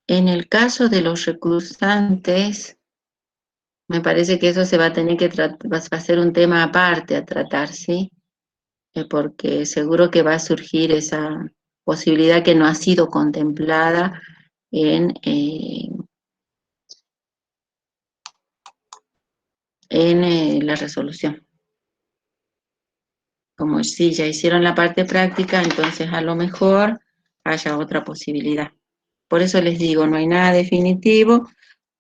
En el caso de los recursantes, me parece que eso se va a tener que va a ser un tema aparte a tratar, ¿sí? Porque seguro que va a surgir esa posibilidad que no ha sido contemplada en la resolución. Como si ya hicieron la parte práctica, entonces a lo mejor haya otra posibilidad. Por eso les digo, no hay nada definitivo,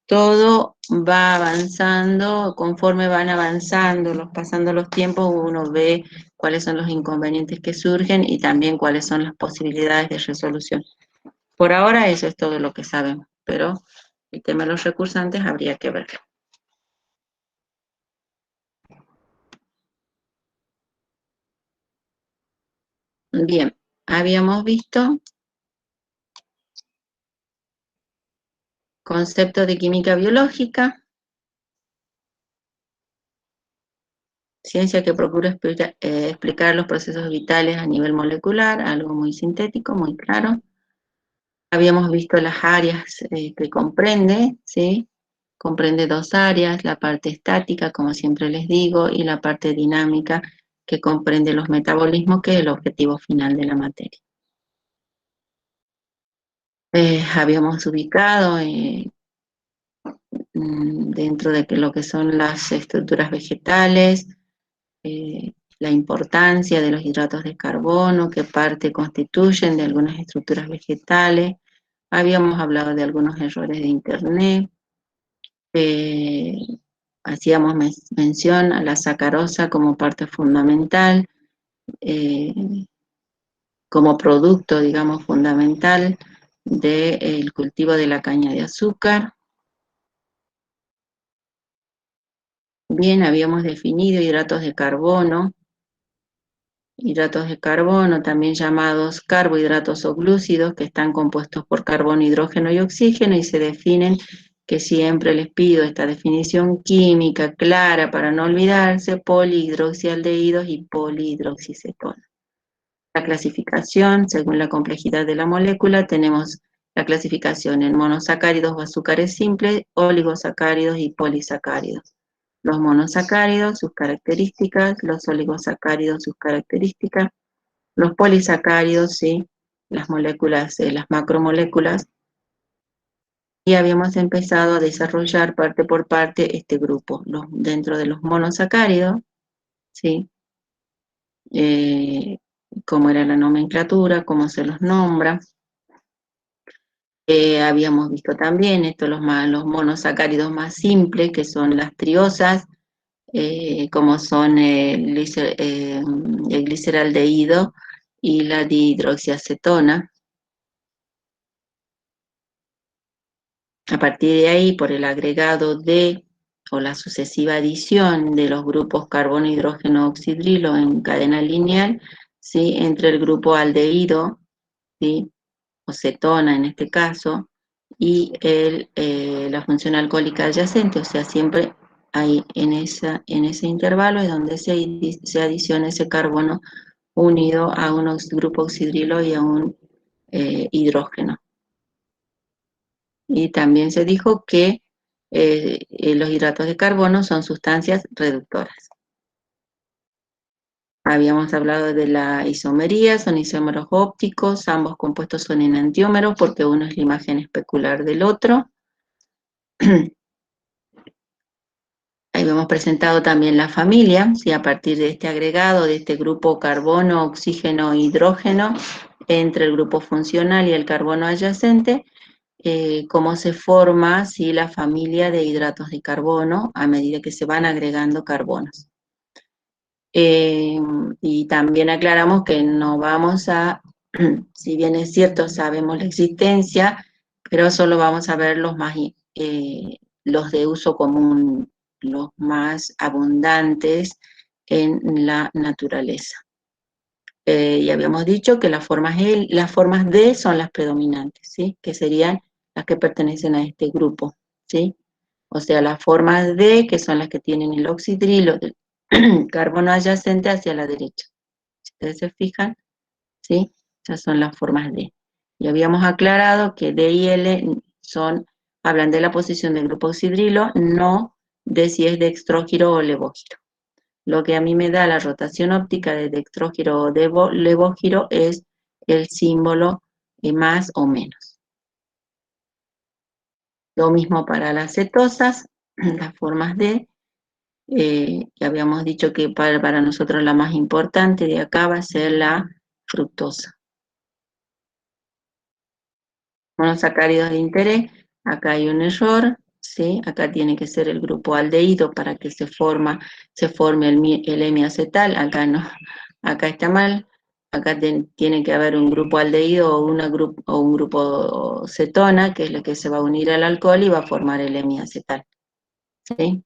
todo va avanzando, conforme van avanzando, pasando los tiempos, uno ve cuáles son los inconvenientes que surgen y también cuáles son las posibilidades de resolución. Por ahora eso es todo lo que sabemos, pero el tema de los recursantes habría que verlo. Bien, habíamos visto concepto de química biológica, ciencia que procura explicar los procesos vitales a nivel molecular, algo muy sintético, muy claro. Habíamos visto las áreas que comprende, ¿sí? Comprende dos áreas, la parte estática, como siempre les digo, y la parte dinámica, que comprende los metabolismos, que es el objetivo final de la materia. Habíamos ubicado dentro de lo que son las estructuras vegetales, la importancia de los hidratos de carbono, qué parte constituyen de algunas estructuras vegetales. Habíamos hablado de algunos errores de Internet. Hacíamos mención a la sacarosa como parte fundamental, eh, como producto, digamos, fundamental del cultivo de la caña de azúcar. Bien, habíamos definido hidratos de carbono, también llamados carbohidratos o glúcidos, que están compuestos por carbono, hidrógeno y oxígeno, y se definen, que siempre les pido esta definición química clara para no olvidarse: polihidroxialdehídos y polihidroxicetonas. La clasificación, según la complejidad de la molécula, tenemos la clasificación en monosacáridos o azúcares simples, oligosacáridos y polisacáridos. Los monosacáridos, sus características; los oligosacáridos, sus características; los polisacáridos, sí, las moléculas, las macromoléculas, y habíamos empezado a desarrollar parte por parte este grupo. Dentro de los monosacáridos, sí, cómo era la nomenclatura, cómo se los nombra. Habíamos visto también los monosacáridos más simples, que son las triosas, como son el gliceraldehído y la dihidroxiacetona. A partir de ahí, por el agregado de, o la sucesiva adición de los grupos carbono, hidrógeno, oxidrilo en cadena lineal, ¿sí? Entre el grupo aldehído, ¿sí? O cetona en este caso, y la función alcohólica adyacente, o sea, siempre ahí en ese intervalo es donde se adiciona ese carbono unido a un grupo oxidrilo y a un hidrógeno. Y también se dijo que los hidratos de carbono son sustancias reductoras. Habíamos hablado de la isomería, son isómeros ópticos, ambos compuestos son enantiómeros porque uno es la imagen especular del otro. Ahí hemos presentado también la familia, ¿sí? A partir de este agregado, de este grupo carbono, oxígeno, hidrógeno, entre el grupo funcional y el carbono adyacente, cómo se forma, ¿sí? La familia de hidratos de carbono a medida que se van agregando carbonos. Y también aclaramos que no vamos a, si bien es cierto, sabemos la existencia, pero solo vamos a ver los de uso común, los más abundantes en la naturaleza. Y habíamos dicho que las formas D son las predominantes, ¿sí? Que serían las que pertenecen a este grupo, ¿sí? O sea, las formas D, que son las que tienen el oxidrilo, carbono adyacente hacia la derecha. Si ustedes se fijan, ¿sí? Esas son las formas D. Y habíamos aclarado que D y L hablan de la posición del grupo oxidrilo, no de si es dextrógiro o levógiro. Lo que a mí me da la rotación óptica de dextrógiro o de levógiro es el símbolo más o menos. Lo mismo para las cetosas, las formas D, que habíamos dicho que para nosotros la más importante de acá va a ser la fructosa. Monosacáridos de interés, acá hay un error, ¿sí? Acá tiene que ser el grupo aldehído para que se forme el hemiacetal, acá no, acá está mal, acá tiene que haber un grupo aldehído o un grupo cetona, que es lo que se va a unir al alcohol y va a formar el hemiacetal, ¿sí?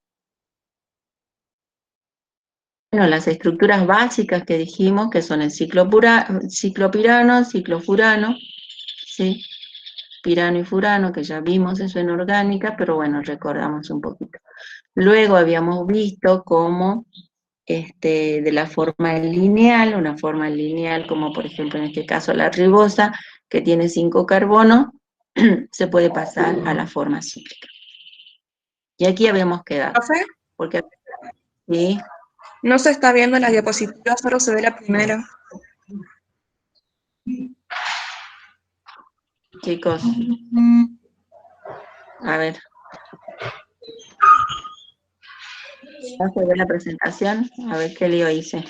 Bueno, las estructuras básicas que dijimos, que son el ciclopirano, ciclofurano, ¿sí? Pirano y furano, que ya vimos eso en orgánica, pero bueno, recordamos un poquito. Luego habíamos visto cómo de la forma lineal, una forma lineal como por ejemplo en este caso la ribosa, que tiene 5 carbonos, se puede pasar a la forma cíclica. Y aquí habíamos quedado. ¿Profe? Porque, ¿sí? No se está viendo la diapositiva, solo se ve la primera. Chicos, a ver. ¿Ya se ve la presentación? A ver qué lío hice.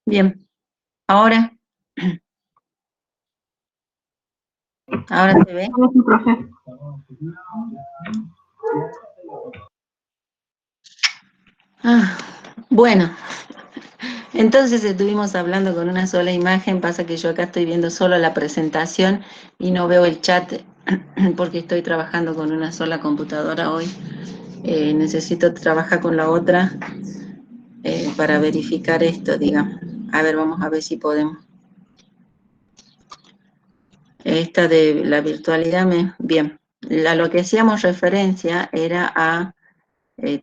Bien, ahora se ve. Bueno, entonces estuvimos hablando con una sola imagen, pasa que yo acá estoy viendo solo la presentación y no veo el chat porque estoy trabajando con una sola computadora hoy. Necesito trabajar con la otra para verificar esto, digamos. A ver, vamos a ver si podemos. Esta de la virtualidad, bien. Lo que hacíamos referencia era a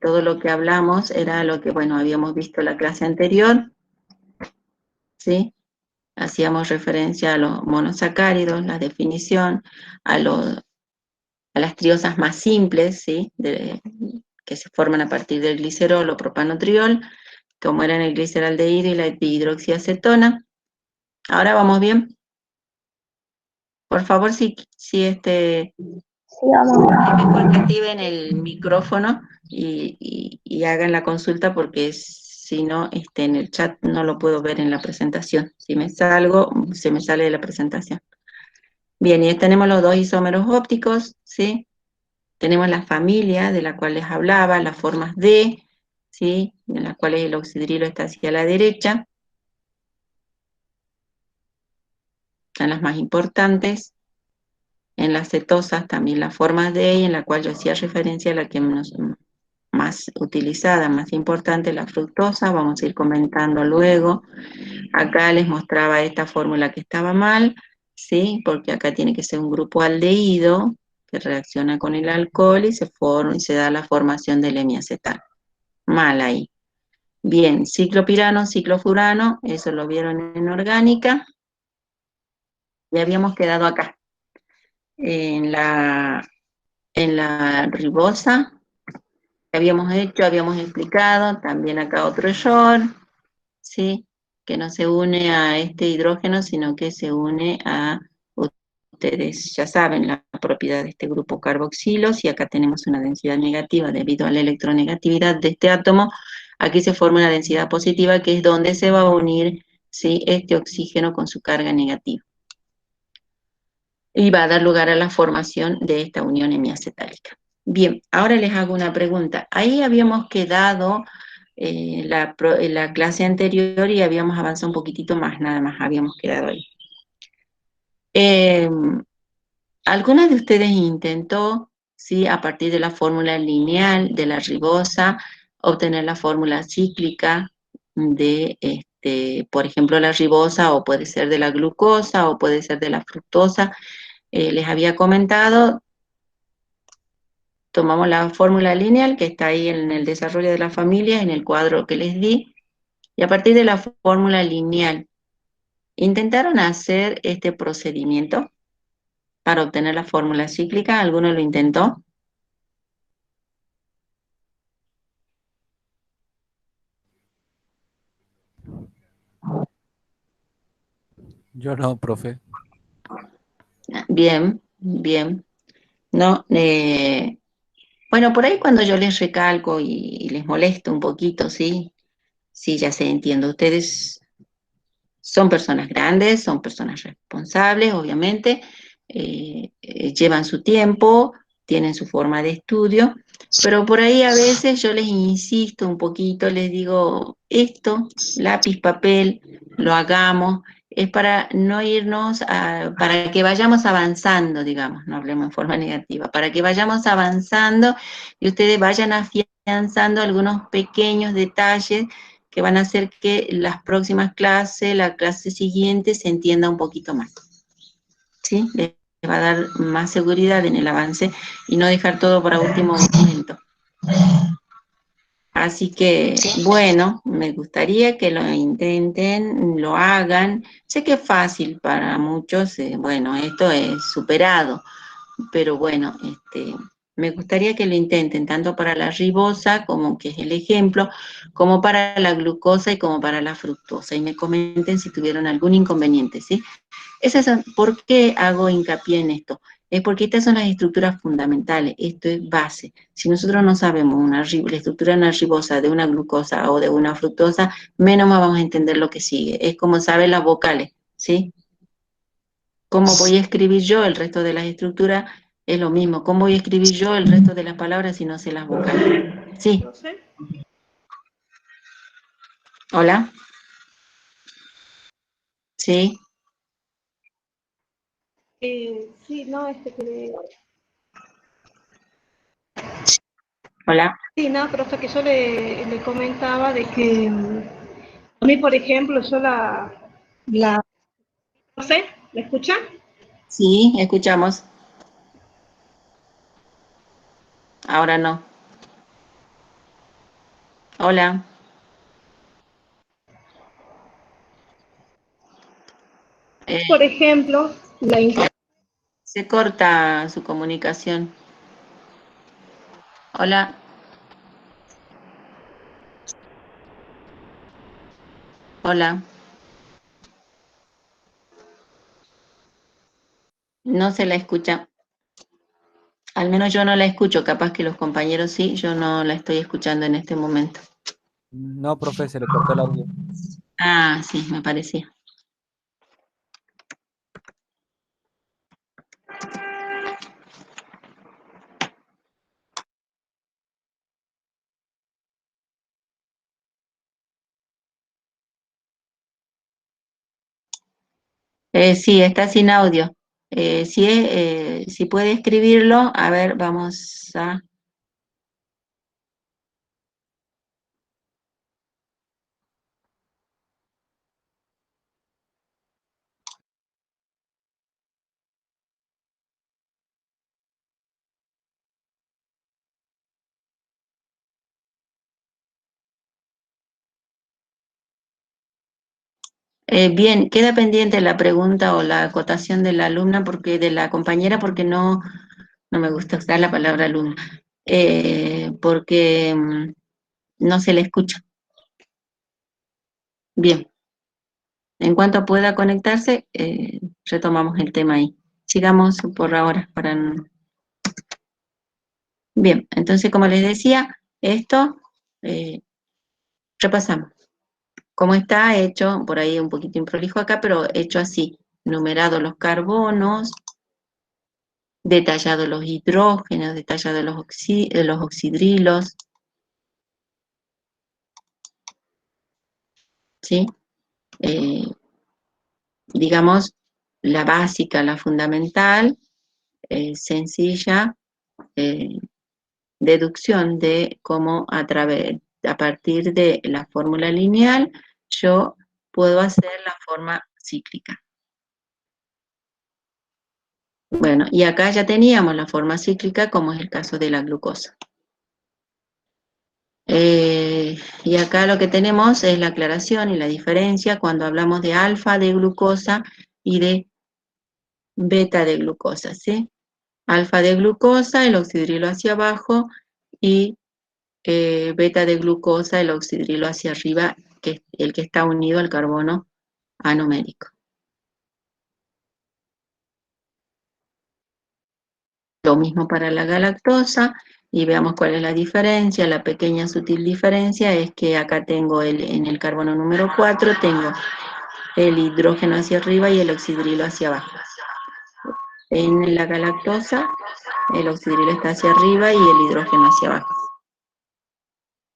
todo lo que hablamos, era lo que, bueno, habíamos visto en la clase anterior, ¿sí? Hacíamos referencia a los monosacáridos, la definición, a las triosas más simples, ¿sí? Que se forman a partir del glicerol o propanotriol, como eran el gliceraldehído y la dihidroxiacetona. Ahora vamos bien. Por favor, si Sí, vamos. mejor que activen el micrófono y hagan la consulta porque si no, en el chat no lo puedo ver en la presentación. Si me salgo, se me sale de la presentación. Bien, y tenemos los dos isómeros ópticos, ¿sí? Tenemos la familia de la cual les hablaba, las formas D, ¿sí? En las cuales el oxidrilo está hacia la derecha. Son las más importantes. En las cetosas también las formas D, y en la cual yo hacía referencia a la que más utilizada, más importante, la fructosa. Vamos a ir comentando luego. Acá les mostraba esta fórmula que estaba mal, ¿sí? Porque acá tiene que ser un grupo aldehído que reacciona con el alcohol y se da la formación del hemiacetal. Mal ahí. Bien, ciclopirano, ciclofurano, eso lo vieron en orgánica. Y habíamos quedado acá. En la ribosa, habíamos explicado, también acá otro error, ¿sí? Que no se une a este hidrógeno, sino que se une a, ustedes ya saben, la propiedad de este grupo carboxilo. Si acá tenemos una densidad negativa debido a la electronegatividad de este átomo, aquí se forma una densidad positiva, que es donde se va a unir, ¿sí?, este oxígeno con su carga negativa. Y va a dar lugar a la formación de esta unión hemiacetálica. Bien, ahora les hago una pregunta. Ahí habíamos quedado en la clase anterior y habíamos avanzado un poquitito más, nada más habíamos quedado ahí. ¿Alguna de ustedes intentó, sí, a partir de la fórmula lineal de la ribosa, obtener la fórmula cíclica de, por ejemplo, la ribosa, o puede ser de la glucosa, o puede ser de la fructosa? Les había comentado, tomamos la fórmula lineal que está ahí en el desarrollo de la familia, en el cuadro que les di, y a partir de la fórmula lineal, ¿intentaron hacer este procedimiento para obtener la fórmula cíclica? ¿Alguno lo intentó? Yo no, profe. Bien, bien. No, bueno, por ahí cuando yo les recalco y les molesto un poquito, sí, sí, ya sé, entiendo. Ustedes son personas grandes, son personas responsables, obviamente, llevan su tiempo, tienen su forma de estudio, pero por ahí a veces yo les insisto un poquito, les digo, esto, lápiz, papel, lo hagamos, es para no irnos para que vayamos avanzando, digamos, no hablemos en forma negativa, para que vayamos avanzando y ustedes vayan afianzando algunos pequeños detalles que van a hacer que las próximas clases, la clase siguiente, se entienda un poquito más, ¿sí? Les va a dar más seguridad en el avance y no dejar todo para último momento. Así que, bueno, me gustaría que lo intenten, lo hagan. Sé que es fácil para muchos, bueno, esto es superado, pero bueno, me gustaría que lo intenten, tanto para la ribosa, como que es el ejemplo, como para la glucosa y como para la fructosa, y me comenten si tuvieron algún inconveniente, ¿sí? ¿Por qué hago hincapié en esto? Es porque estas son las estructuras fundamentales, esto es base. Si nosotros no sabemos la estructura de una ribosa, de una glucosa o de una fructosa, menos más vamos a entender lo que sigue. Es como saber las vocales, ¿sí? ¿Cómo voy a escribir yo el resto de las estructuras? Es lo mismo. ¿Cómo voy a escribir yo el resto de las palabras si no sé las vocales? Sí. ¿Hola? Sí. Sí, no, Hola. sí, no, pero hasta que yo le comentaba de que a mí, por ejemplo, yo no sé, ¿me escuchan? Sí, escuchamos. Ahora no. Hola. Por ejemplo, Se corta su comunicación. Hola. Hola. No se la escucha. Al menos yo no la escucho. Capaz que los compañeros sí. Yo no la estoy escuchando en este momento. No, profe, se le cortó el audio. Ah, sí, me parecía. Sí, está sin audio. Si puede escribirlo, a ver, vamos a... bien, queda pendiente la pregunta o la acotación de la alumna, de la compañera, porque no me gusta usar la palabra alumna, porque no se le escucha. Bien, en cuanto pueda conectarse, retomamos el tema ahí. sigamos por ahora. Bien, entonces como les decía, esto repasamos. Como está hecho, por ahí un poquito improlijo acá, pero hecho así, numerados los carbonos, detallados los hidrógenos, detallados los oxidrilos, ¿sí? Digamos, la básica, la fundamental, sencilla, deducción de cómo a partir de la fórmula lineal, yo puedo hacer la forma cíclica. Bueno, y acá ya teníamos la forma cíclica, como es el caso de la glucosa. Y acá lo que tenemos es la aclaración y la diferencia cuando hablamos de alfa de glucosa y de beta de glucosa, ¿sí? Alfa de glucosa, el oxidrilo hacia abajo, y beta de glucosa, el oxidrilo hacia arriba, que es el que está unido al carbono anomérico. Lo mismo para la galactosa, y veamos cuál es la diferencia. La pequeña sutil diferencia es que acá tengo en el carbono número 4, tengo el hidrógeno hacia arriba y el oxidrilo hacia abajo. En la galactosa, el oxidrilo está hacia arriba y el hidrógeno hacia abajo.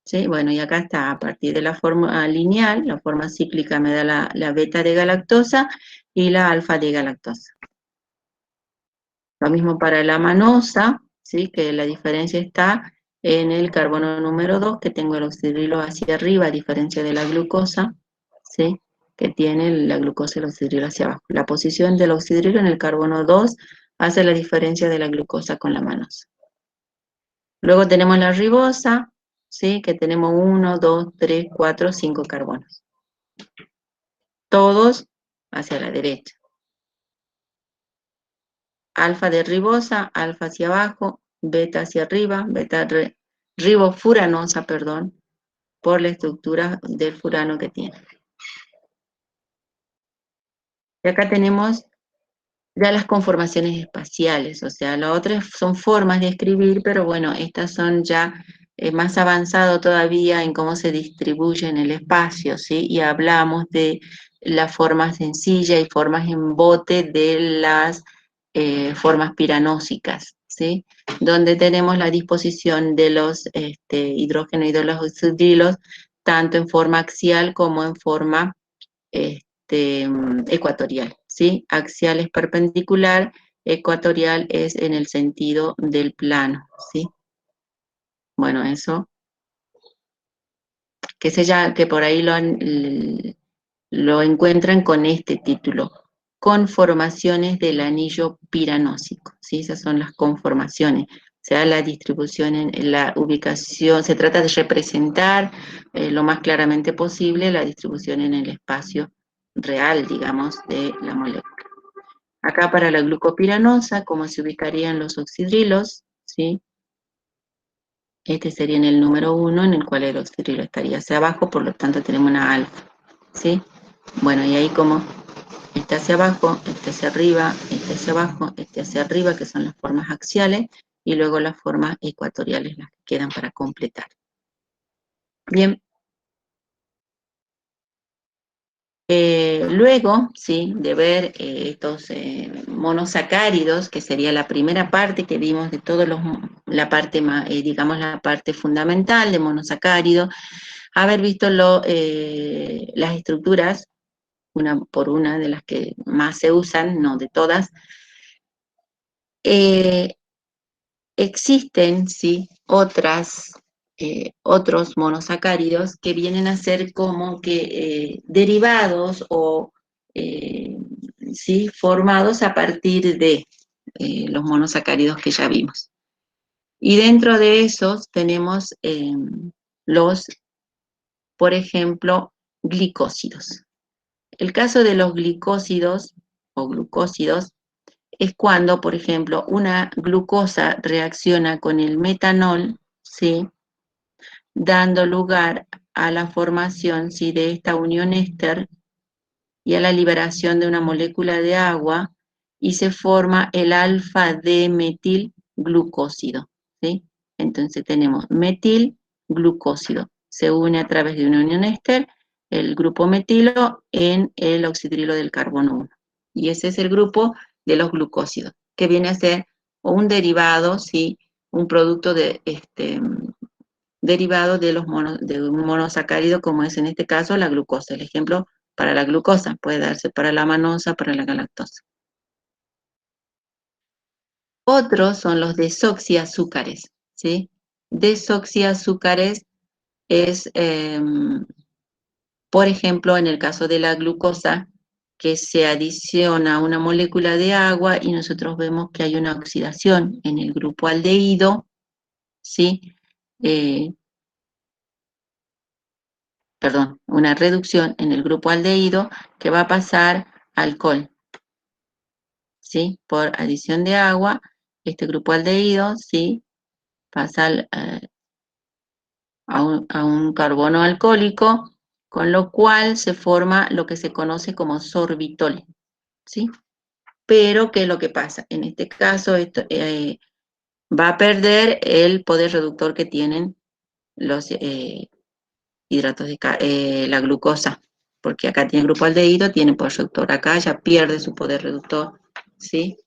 ¿Sí? Bueno, y acá está, a partir de la forma lineal, la forma cíclica me da la beta de galactosa y la alfa de galactosa. Lo mismo para la manosa, ¿sí? Que la diferencia está en el carbono número 2, que tengo el oxidrilo hacia arriba, a diferencia de la glucosa, ¿sí? Que tiene la glucosa y el oxidrilo hacia abajo. La posición del oxidrilo en el carbono 2 hace la diferencia de la glucosa con la manosa. Luego tenemos la ribosa, ¿sí? Que tenemos 1, 2, 3, 4, 5 carbonos. Todos hacia la derecha. Alfa de ribosa, alfa hacia abajo, beta hacia arriba, ribofuranosa, perdón, por la estructura del furano que tiene. Y acá tenemos ya las conformaciones espaciales, o sea, las otras son formas de escribir, pero bueno, estas son ya más avanzado todavía en cómo se distribuye en el espacio, ¿sí? Y hablamos de la forma sencilla y formas en bote de las formas piranósicas, ¿sí? Donde tenemos la disposición de los hidrógenos y de los oxidrilos, tanto en forma axial como en forma ecuatorial, ¿sí? Axial es perpendicular, ecuatorial es en el sentido del plano, ¿sí? Bueno, eso, que por ahí lo encuentran con este título, conformaciones del anillo piranósico, ¿sí? Esas son las conformaciones, o sea, la distribución en la ubicación, se trata de representar lo más claramente posible la distribución en el espacio real, digamos, de la molécula. Acá para la glucopiranosa, ¿cómo se ubicarían los oxidrilos? ¿Sí? Este sería en el número 1, en el cual el oxidrilo estaría hacia abajo, por lo tanto tenemos una alfa, ¿sí? Bueno, y ahí como este hacia abajo, este hacia arriba, este hacia abajo, este hacia arriba, que son las formas axiales, y luego las formas ecuatoriales, las que quedan para completar. Bien. Luego, sí, de ver estos monosacáridos, que sería la primera parte que vimos de todos la parte, digamos, la parte fundamental de monosacárido, haber visto las estructuras, una por una de las que más se usan, no de todas, existen, sí, otros monosacáridos que vienen a ser como que derivados o ¿sí? Formados a partir de los monosacáridos que ya vimos. Y dentro de esos tenemos por ejemplo, glicósidos. El caso de los glicósidos o glucósidos es cuando, por ejemplo, una glucosa reacciona con el metanol, ¿sí? Dando lugar a la formación, ¿sí? De esta unión éster y a la liberación de una molécula de agua, y se forma el alfa-D-metilglucósido, ¿sí? Entonces tenemos metilglucósido. Se une a través de una unión ester el grupo metilo en el oxidrilo del carbono 1. Y ese es el grupo de los glucósidos, que viene a ser un derivado, ¿sí? Un producto derivado de un monosacárido, como es en este caso la glucosa. El ejemplo para la glucosa puede darse para la manosa, para la galactosa. Otros son los desoxiazúcares, ¿sí? Desoxiazúcares es, por ejemplo, en el caso de la glucosa, que se adiciona una molécula de agua y nosotros vemos que hay una oxidación en el grupo aldehído, ¿sí? Perdón, una reducción en el grupo aldehído que va a pasar a alcohol, ¿sí? Por adición de agua, este grupo aldehído, ¿sí? Pasa a un carbono alcohólico, con lo cual se forma lo que se conoce como sorbitol, ¿sí? Pero, ¿qué es lo que pasa? En este caso, esto, va a perder el poder reductor que tienen los hidratos de la glucosa, porque acá tiene grupo aldehído, tiene poder reductor, acá ya pierde su poder reductor, ¿sí?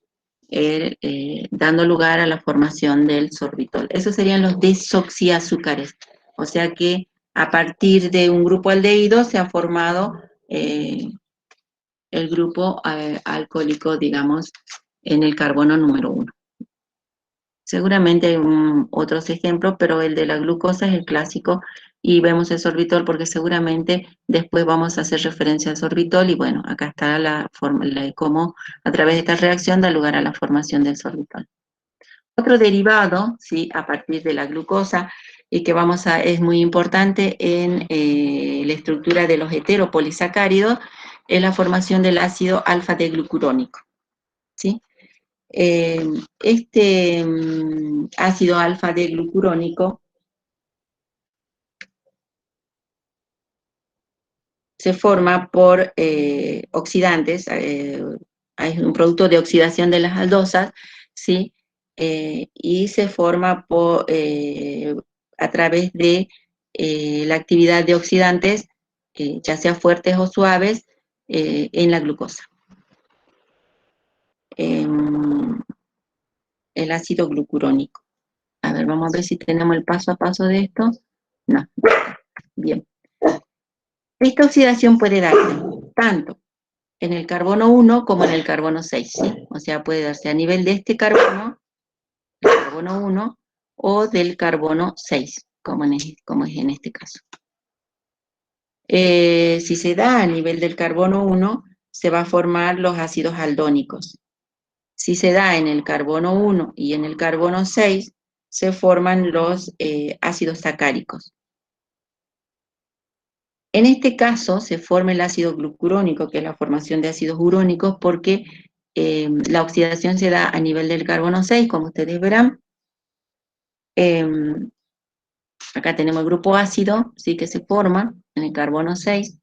Dando lugar a la formación del sorbitol. Esos serían los desoxiazúcares, o sea que a partir de un grupo aldehído se ha formado el grupo alcohólico, digamos, en el carbono número 1. Seguramente hay otros ejemplos, pero el de la glucosa es el clásico y vemos el sorbitol porque seguramente después vamos a hacer referencia al sorbitol y bueno, acá está cómo a través de esta reacción da lugar a la formación del sorbitol. Otro derivado, ¿sí? A partir de la glucosa y que es muy importante en la estructura de los heteropolisacáridos, es la formación del ácido alfa-D-glucurónico, ¿sí? Este ácido alfa-D-glucurónico se forma por oxidantes, hay un producto de oxidación de las aldosas, ¿sí? Y se forma a través de la actividad de oxidantes, ya sea fuertes o suaves, en la glucosa. El ácido glucurónico. A ver, vamos a ver si tenemos el paso a paso de esto. No. Bien. Esta oxidación puede darse tanto en el carbono 1 como en el carbono 6, ¿sí? O sea, puede darse a nivel de este carbono, el carbono 1, o del carbono 6, como es en este caso. Si se da a nivel del carbono 1, se va a formar los ácidos aldónicos. Si se da en el carbono 1 y en el carbono 6, se forman los ácidos sacáricos. En este caso se forma el ácido glucurónico, que es la formación de ácidos urónicos, porque la oxidación se da a nivel del carbono 6, como ustedes verán. Acá tenemos el grupo ácido, ¿sí? Que se forma en el carbono 6,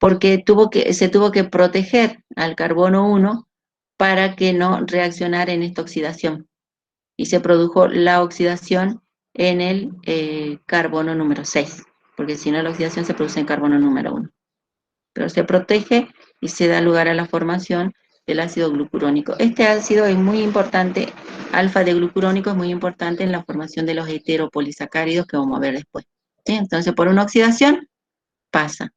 porque se tuvo que proteger al carbono 1 para que no reaccionara en esta oxidación. Y se produjo la oxidación en el carbono número 6, porque si no la oxidación se produce en carbono número 1. Pero se protege y se da lugar a la formación del ácido glucurónico. Este ácido es muy importante, alfa-D-glucurónico es muy importante en la formación de los heteropolisacáridos que vamos a ver después. ¿Sí? Entonces, por una oxidación, pasa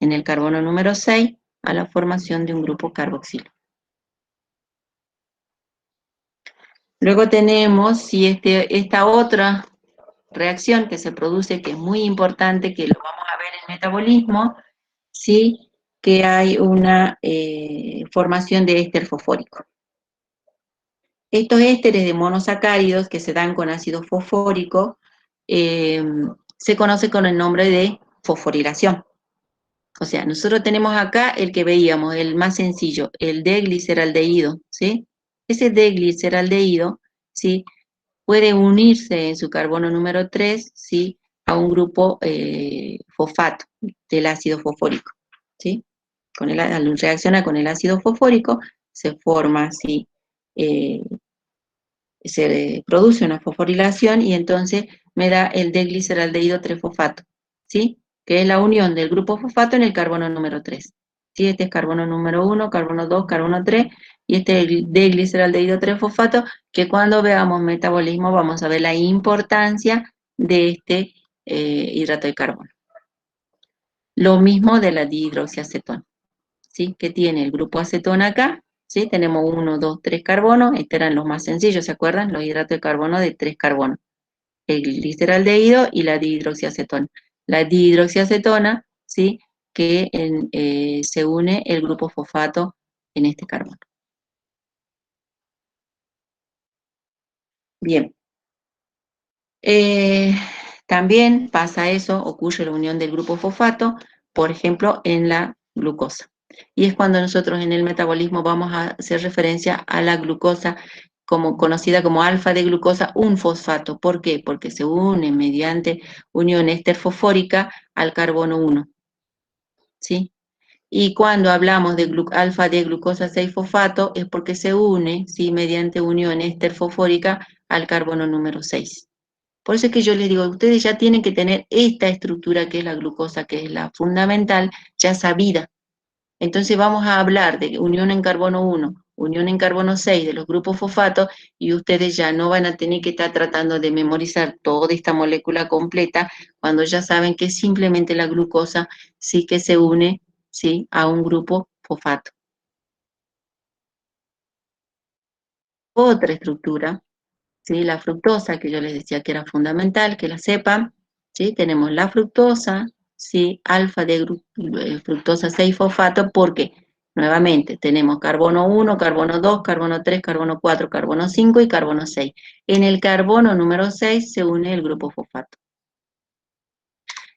en el carbono número 6 a la formación de un grupo carboxilo. Luego tenemos, si esta otra reacción que se produce, que es muy importante, que lo vamos a ver en metabolismo, ¿sí? Que hay una formación de éster fosfórico. Estos ésteres de monosacáridos que se dan con ácido fosfórico se conoce con el nombre de fosforilación. O sea, nosotros tenemos acá el que veíamos, el más sencillo, el D-gliceraldehído, ¿sí? Ese D-gliceraldehído, ¿sí? Puede unirse en su carbono número 3, ¿sí? A un grupo fosfato del ácido fosfórico, ¿sí? reacciona con el ácido fosfórico, se forma así, se produce una fosforilación y entonces me da el D-gliceraldehído 3-fosfato, ¿sí? Que es la unión del grupo fosfato en el carbono número 3. ¿Sí? Este es carbono número 1, carbono 2, carbono 3, y este es el D-gliceraldehído 3-fosfato, que cuando veamos metabolismo vamos a ver la importancia de este hidrato de carbono. Lo mismo de la dihidroxiacetona, ¿sí? Que tiene el grupo acetona acá, ¿sí? Tenemos 1, 2, 3 carbonos, estos eran los más sencillos, ¿se acuerdan? Los hidratos de carbono de 3 carbonos, el gliceraldehído y la dihidroxiacetona. La dihidroxiacetona, ¿sí? Que se une el grupo fosfato en este carbono. Bien. También pasa eso, ocurre la unión del grupo fosfato, por ejemplo, en la glucosa. Y es cuando nosotros en el metabolismo vamos a hacer referencia a la glucosa conocida como alfa de glucosa, un fosfato. ¿Por qué? Porque se une mediante unión éster-fosfórica al carbono 1. ¿Sí? Y cuando hablamos de alfa de glucosa 6-fosfato es porque se une, ¿sí? Mediante unión éster-fosfórica al carbono número 6. Por eso es que yo les digo, ustedes ya tienen que tener esta estructura que es la glucosa, que es la fundamental, ya sabida. Entonces vamos a hablar de unión en carbono 1, unión en carbono 6 de los grupos fosfatos, y ustedes ya no van a tener que estar tratando de memorizar toda esta molécula completa cuando ya saben que simplemente la glucosa sí que se une, ¿sí? A un grupo fosfato. Otra estructura, ¿sí? La fructosa, que yo les decía que era fundamental, que la sepan, ¿sí? Tenemos la fructosa, ¿sí? Alfa de fructosa 6-fosfato, porque nuevamente tenemos carbono 1, carbono 2, carbono 3, carbono 4, carbono 5 y carbono 6. En el carbono número 6 se une el grupo fosfato.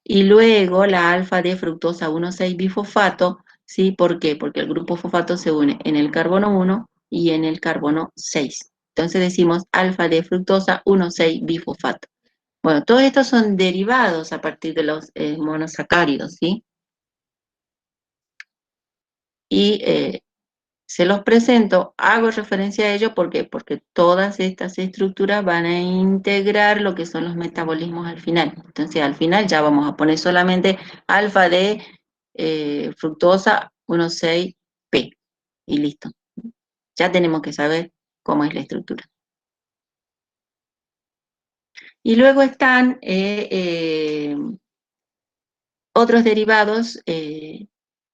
Y luego la alfa de fructosa 1,6-bifosfato, ¿sí? ¿Por qué? Porque el grupo fosfato se une en el carbono 1 y en el carbono 6. Entonces decimos alfa de fructosa 1,6-bifosfato. Bueno, todos estos son derivados a partir de los monosacáridos, ¿sí? Y se los presento, hago referencia a ello, ¿por qué? Porque todas estas estructuras van a integrar lo que son los metabolismos al final. Entonces, al final ya vamos a poner solamente alfa de fructosa 1,6-P y listo. Ya tenemos que saber cómo es la estructura. Y luego están otros derivados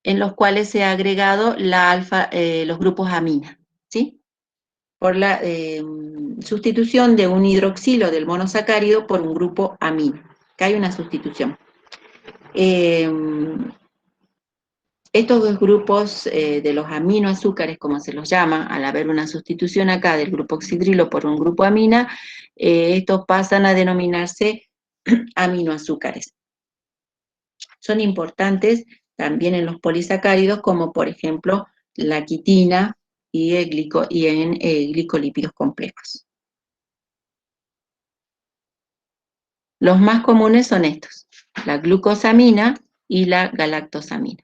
en los cuales se ha agregado los grupos amina, ¿sí? Por la sustitución de un hidroxilo del monosacárido por un grupo amina. Acá hay una sustitución. Estos dos grupos de los aminoazúcares, como se los llama, al haber una sustitución acá del grupo oxidrilo por un grupo amina, estos pasan a denominarse aminoazúcares. Son importantes también en los polisacáridos, como por ejemplo la quitina y en glicolípidos complejos. Los más comunes son estos, la glucosamina y la galactosamina.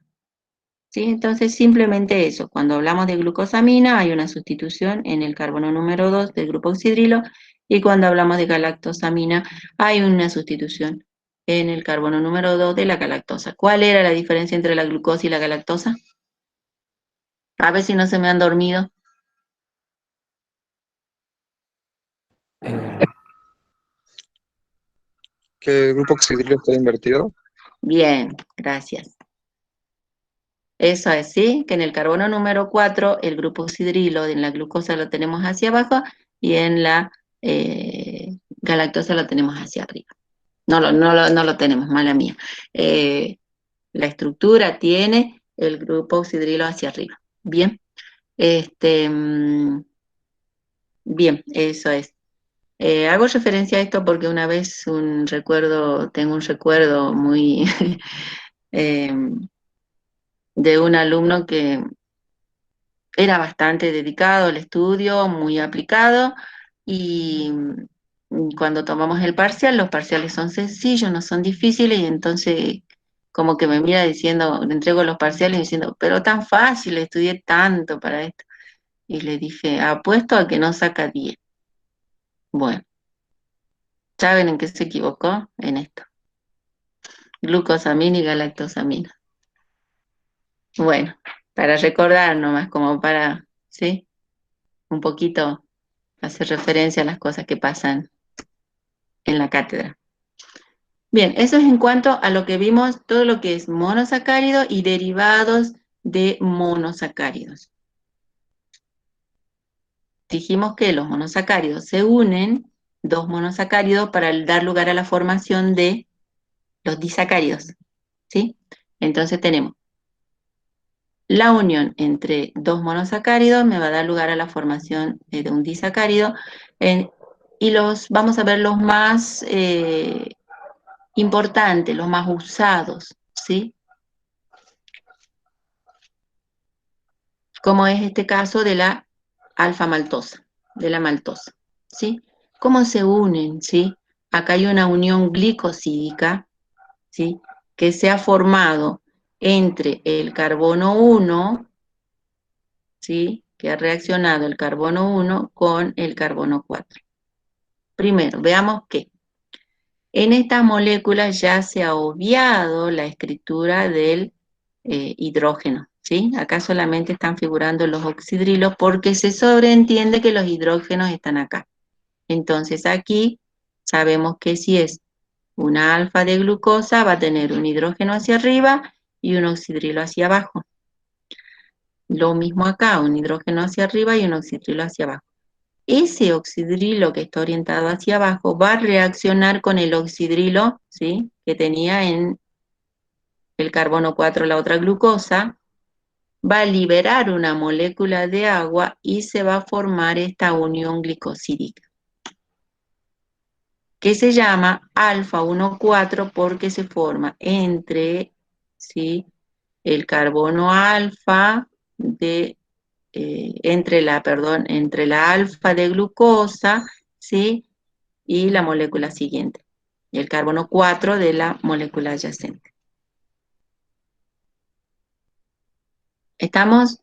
¿Sí? Entonces simplemente eso, cuando hablamos de glucosamina hay una sustitución en el carbono número 2 del grupo oxidrilo, y cuando hablamos de galactosamina hay una sustitución en el carbono número 2 de la galactosa. ¿Cuál era la diferencia entre la glucosa y la galactosa? A ver si no se me han dormido. ¿Que el grupo oxidrilo está invertido? Bien, gracias. Eso es, ¿sí? Que en el carbono número 4, el grupo oxidrilo, en la glucosa lo tenemos hacia abajo y en la galactosa lo tenemos hacia arriba. No lo tenemos, mala mía. La estructura tiene el grupo oxidrilo hacia arriba. Bien. Bien, eso es. Hago referencia a esto porque una vez tengo un recuerdo muy de un alumno que era bastante dedicado al estudio, muy aplicado, y cuando tomamos el parcial, los parciales son sencillos, no son difíciles, y entonces como que me mira diciendo, le entrego los parciales diciendo, pero tan fácil, estudié tanto para esto. Y le dije, apuesto a que no saca 10. Bueno, ¿saben en qué se equivocó? En esto. Glucosamina y galactosamina. Bueno, para recordar nomás, como para, ¿sí? Un poquito hacer referencia a las cosas que pasan en la cátedra. Bien, eso es en cuanto a lo que vimos, todo lo que es monosacárido y derivados de monosacáridos. Dijimos que los monosacáridos se unen, dos monosacáridos, para dar lugar a la formación de los disacáridos, ¿sí? Entonces tenemos la unión entre dos monosacáridos, me va a dar lugar a la formación de un disacárido, y vamos a ver los más importantes, los más usados, ¿sí? Como es este caso de la alfa-maltosa, de la maltosa, ¿sí? ¿Cómo se unen, sí? Acá hay una unión glicosídica, ¿sí? Que se ha formado entre el carbono 1, ¿sí? Que ha reaccionado el carbono 1 con el carbono 4. Primero, veamos que en esta molécula ya se ha obviado la escritura del hidrógeno, ¿sí? Acá solamente están figurando los oxidrilos porque se sobreentiende que los hidrógenos están acá. Entonces aquí sabemos que si es una alfa de glucosa va a tener un hidrógeno hacia arriba y un oxidrilo hacia abajo. Lo mismo acá, un hidrógeno hacia arriba y un oxidrilo hacia abajo. Ese oxidrilo que está orientado hacia abajo va a reaccionar con el oxidrilo, ¿sí? Que tenía en el carbono 4 la otra glucosa, va a liberar una molécula de agua y se va a formar esta unión glicosídica, que se llama alfa 1,4 porque se forma entre, ¿sí? El carbono alfa entre la alfa de glucosa, ¿sí? Y la molécula siguiente, y el carbono 4 de la molécula adyacente. ¿Estamos?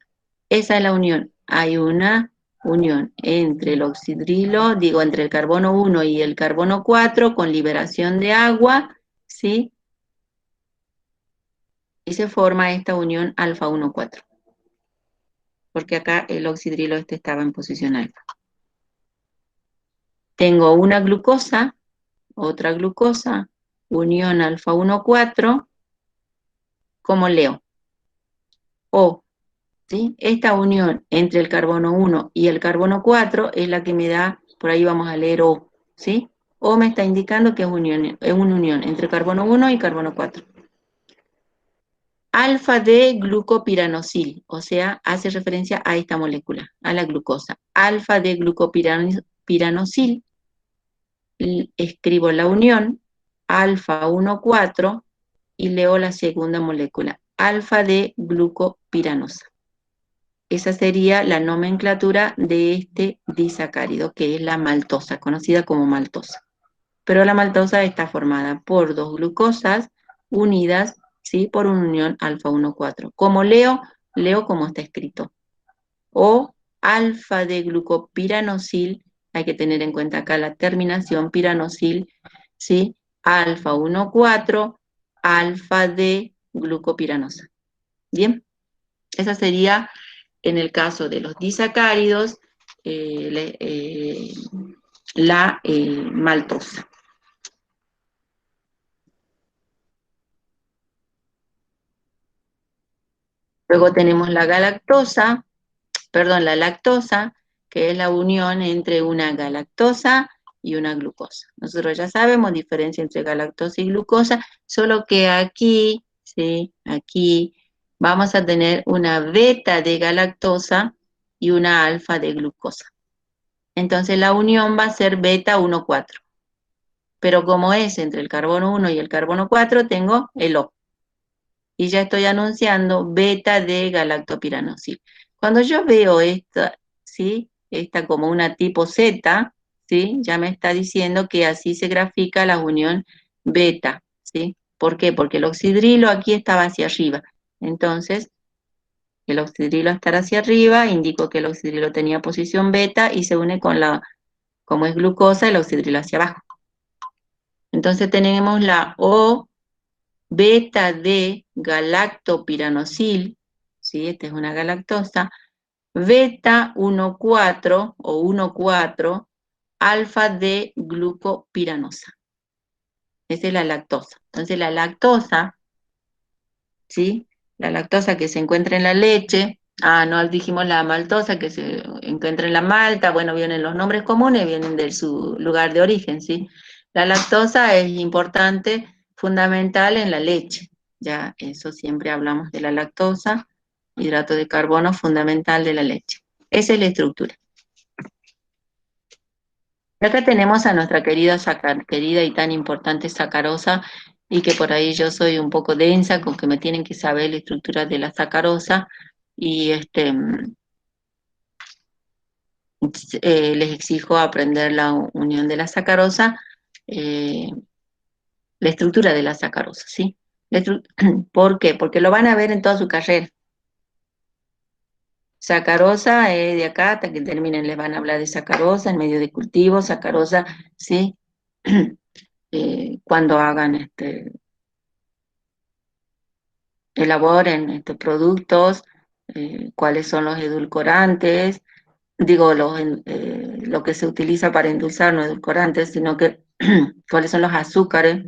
Esa es la unión. Hay una unión entre el oxidrilo, entre el carbono 1 y el carbono 4 con liberación de agua, ¿sí? Y se forma esta unión alfa 1,4. Porque acá el oxidrilo estaba en posición alfa. Tengo una glucosa, otra glucosa, unión alfa 1,4, como leo. O, ¿sí? Esta unión entre el carbono 1 y el carbono 4 es la que me da, por ahí vamos a leer O, ¿sí? O me está indicando que es una unión entre carbono 1 y carbono 4. Alfa de glucopiranosil, o sea, hace referencia a esta molécula, a la glucosa. Alfa de glucopiranosil, escribo la unión, alfa 1,4, y leo la segunda molécula, alfa de glucopiranosa. Esa sería la nomenclatura de este disacárido, que es la maltosa, conocida como maltosa. Pero la maltosa está formada por dos glucosas unidas, ¿sí? Por una unión alfa 1,4. Como leo como está escrito. O alfa de glucopiranosil, hay que tener en cuenta acá la terminación piranosil, ¿sí? Alfa 1,4, alfa de glucopiranosa. Bien, esa sería, en el caso de los disacáridos, la maltosa. Luego tenemos la lactosa, que es la unión entre una galactosa y una glucosa. Nosotros ya sabemos diferencia entre galactosa y glucosa, solo que aquí, ¿sí? Aquí vamos a tener una beta de galactosa y una alfa de glucosa. Entonces la unión va a ser beta 1,4. Pero como es entre el carbono 1 y el carbono 4, tengo el O. Y ya estoy anunciando beta de galactopiranosil. Cuando yo veo esta, ¿sí? Esta como una tipo Z, ¿sí? Ya me está diciendo que así se grafica la unión beta, ¿sí? ¿Por qué? Porque el oxidrilo aquí estaba hacia arriba. Entonces, el oxidrilo estar hacia arriba, indicó que el oxidrilo tenía posición beta y se une con la, como es glucosa, el oxidrilo hacia abajo. Entonces tenemos la O beta de galactopiranosil, ¿sí? Esta es una galactosa, beta 1,4 o 1,4 alfa de glucopiranosa. Esa es la lactosa. Entonces la lactosa, ¿sí? La lactosa que se encuentra en la leche, no dijimos la maltosa que se encuentra en la malta, bueno, vienen los nombres comunes, vienen de su lugar de origen, ¿sí? La lactosa es importante, fundamental en la leche, ya eso siempre hablamos de la lactosa, hidrato de carbono fundamental de la leche. Esa es la estructura. Acá tenemos a nuestra querida y tan importante sacarosa, y que por ahí yo soy un poco densa con que me tienen que saber la estructura de la sacarosa, y les exijo aprender la unión de la sacarosa, la estructura de la sacarosa, ¿sí? ¿Por qué? Porque lo van a ver en toda su carrera. Sacarosa, de acá hasta que terminen les van a hablar de sacarosa en medio de cultivo, sacarosa, ¿sí? Cuando hagan elaboren estos productos, cuáles son los edulcorantes, digo, lo que se utiliza para endulzar, no edulcorantes, sino que cuáles son los azúcares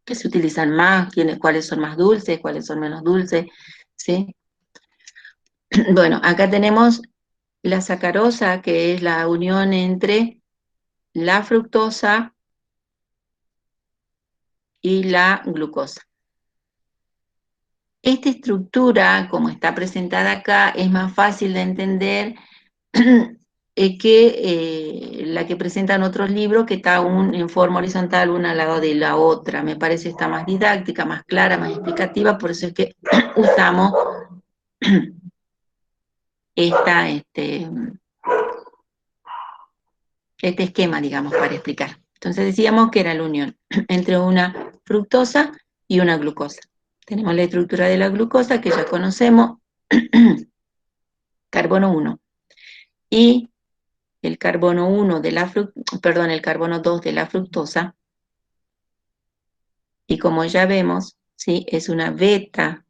que se utilizan más, cuáles son más dulces, cuáles son menos dulces, ¿sí? Bueno, acá tenemos la sacarosa, que es la unión entre la fructosa y la glucosa. Esta estructura, como está presentada acá, es más fácil de entender que la que presentan otros libros, que está en forma horizontal una al lado de la otra. Me parece está más didáctica, más clara, más explicativa, por eso es que usamos este esquema, digamos, para explicar. Entonces decíamos que era la unión entre una fructosa y una glucosa. Tenemos la estructura de la glucosa, que ya conocemos, carbono 1. Y el carbono 1 de la el carbono 2 de la fructosa, y como ya vemos, ¿sí? Es una beta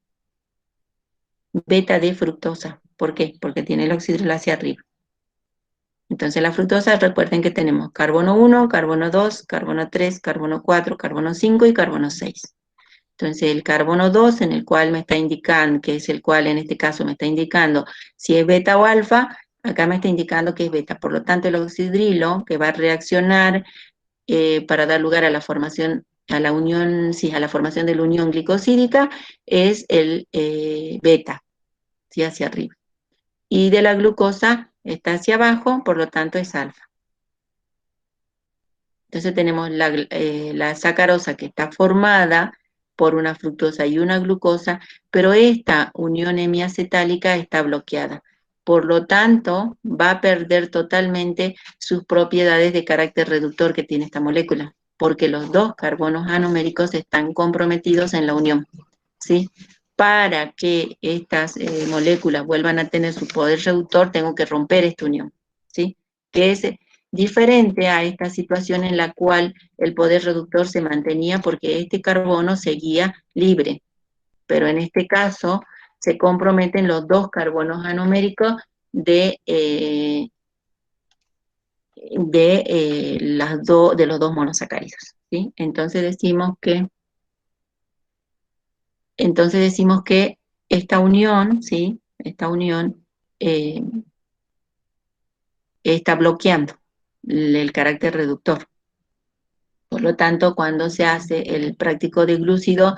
de fructosa. ¿Por qué? Porque tiene el oxidrilo hacia arriba. Entonces la fructosa, recuerden que tenemos carbono 1, carbono 2, carbono 3, carbono 4, carbono 5 y carbono 6. Entonces el carbono 2, en el cual me está indicando, que es el cual en este caso me está indicando si es beta o alfa, acá me está indicando que es beta. Por lo tanto, el oxidrilo, que va a reaccionar para dar lugar a la formación, a la unión, sí, a la formación de la unión glicosídica, es el beta, ¿sí? Hacia arriba. Y de la glucosa está hacia abajo, por lo tanto es alfa. Entonces tenemos la sacarosa, que está formada por una fructosa y una glucosa, pero esta unión hemiacetálica está bloqueada. Por lo tanto, va a perder totalmente sus propiedades de carácter reductor que tiene esta molécula, porque los dos carbonos anoméricos están comprometidos en la unión, ¿sí? Para que estas moléculas vuelvan a tener su poder reductor, tengo que romper esta unión, ¿sí? Que es diferente a esta situación en la cual el poder reductor se mantenía porque este carbono seguía libre, pero en este caso se comprometen los dos carbonos anoméricos de los dos monosacáridos, ¿sí? Entonces decimos que esta unión, ¿sí? Esta unión está bloqueando el carácter reductor. Por lo tanto, cuando se hace el práctico de glúcido,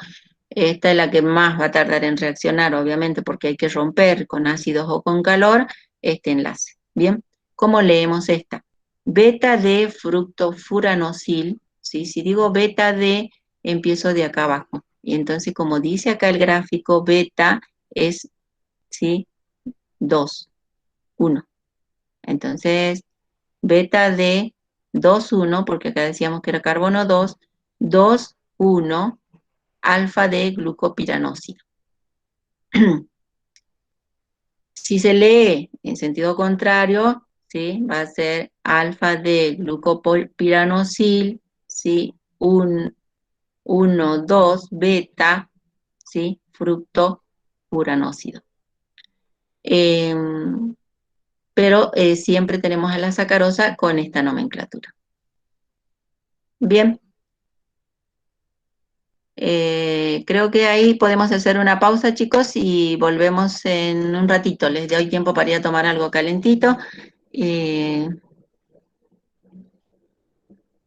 esta es la que más va a tardar en reaccionar, obviamente, porque hay que romper con ácidos o con calor este enlace. Bien, ¿cómo leemos esta? Beta de fructofuranosil, ¿sí? Si digo beta de, empiezo de acá abajo. Y entonces, como dice acá el gráfico, beta es, ¿sí? 2, 1. Entonces, beta de 2, 1, porque acá decíamos que era carbono 2, 2, 1, alfa de glucopiranósido. Si se lee en sentido contrario, ¿sí? Va a ser alfa de glucopiranosil, ¿sí? 1, 2, beta, ¿sí? Fructouranósido. Pero siempre tenemos a la sacarosa con esta nomenclatura. Bien. Creo que ahí podemos hacer una pausa, chicos, y volvemos en un ratito. Les doy tiempo para ir a tomar algo calentito.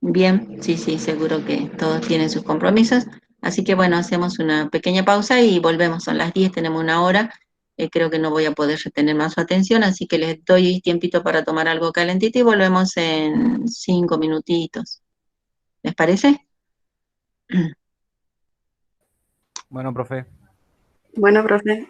Bien, sí, seguro que todos tienen sus compromisos. Así que bueno, hacemos una pequeña pausa y volvemos. Son las 10, tenemos una hora. Creo que no voy a poder retener más su atención, así que les doy tiempito para tomar algo calentito y volvemos en 5 minutitos. ¿Les parece? Bueno, profe. Bueno, profe.